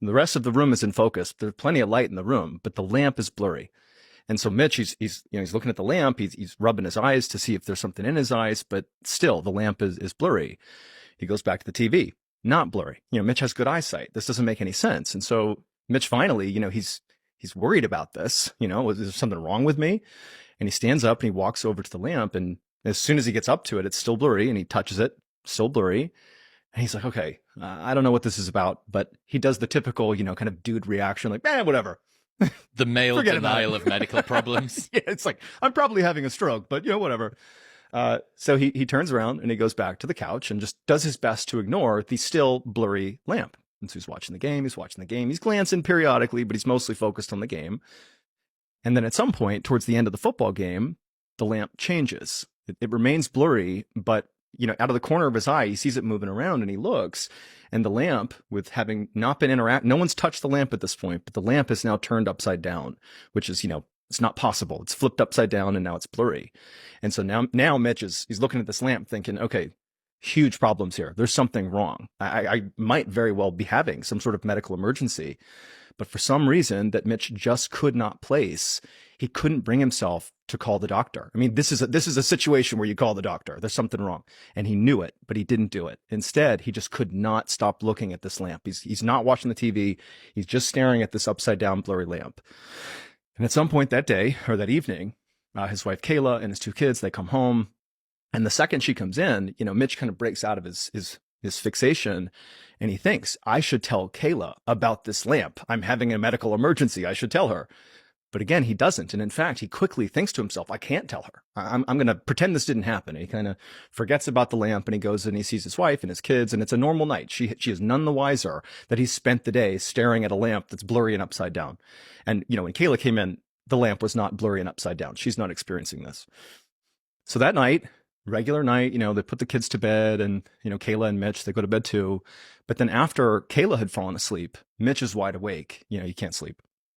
The rest of the room is in focus. There's plenty of light in the room, but the lamp is blurry. And so Mitch, he's looking at the lamp. He's rubbing his eyes to see if there's something in his eyes, but still the lamp is blurry. He goes back to the TV, not blurry. Mitch has good eyesight. This doesn't make any sense. And so Mitch finally, he's worried about this. Is there something wrong with me? And he stands up and he walks over to the lamp. And as soon as he gets up to it, it's still blurry. And he touches it, still blurry. And he's like, okay, I don't know what this is about. But he does the typical, kind of dude reaction, like, whatever. The male denial of medical problems. Yeah, it's like, I'm probably having a stroke, but whatever. So he turns around and he goes back to the couch and just does his best to ignore the still blurry lamp. And so he's watching the game. He's glancing periodically, but he's mostly focused on the game. And then at some point towards the end of the football game, the lamp changes. It remains blurry, but out of the corner of his eye, he sees it moving around and he looks, and the lamp, with having not been no one's touched the lamp at this point, but the lamp is now turned upside down, which is, it's not possible. It's flipped upside down and now it's blurry. And so now Mitch he's looking at this lamp thinking, okay, huge problems here. There's something wrong. I might very well be having some sort of medical emergency. But for some reason that Mitch just could not place, he couldn't bring himself to call the doctor. I mean, this is a situation where you call the doctor. There's something wrong. And he knew it, but he didn't do it. Instead, he just could not stop looking at this lamp. He's not watching the TV. He's just staring at this upside down blurry lamp. And at some point that day or that evening, his wife Kayla and his two kids, they come home. And the second she comes in, Mitch kind of breaks out of his fixation, and he thinks, I should tell Kayla about this lamp. I'm having a medical emergency. I should tell her. But again, he doesn't. And in fact, he quickly thinks to himself, I can't tell her. I'm going to pretend this didn't happen. And he kind of forgets about the lamp, and he goes and he sees his wife and his kids, and it's a normal night. She is none the wiser that he's spent the day staring at a lamp that's blurry and upside down. And, when Kayla came in, the lamp was not blurry and upside down. She's not experiencing this. So that night, regular night, they put the kids to bed, and, Kayla and Mitch, they go to bed too. But then after Kayla had fallen asleep, Mitch is wide awake. He can't sleep.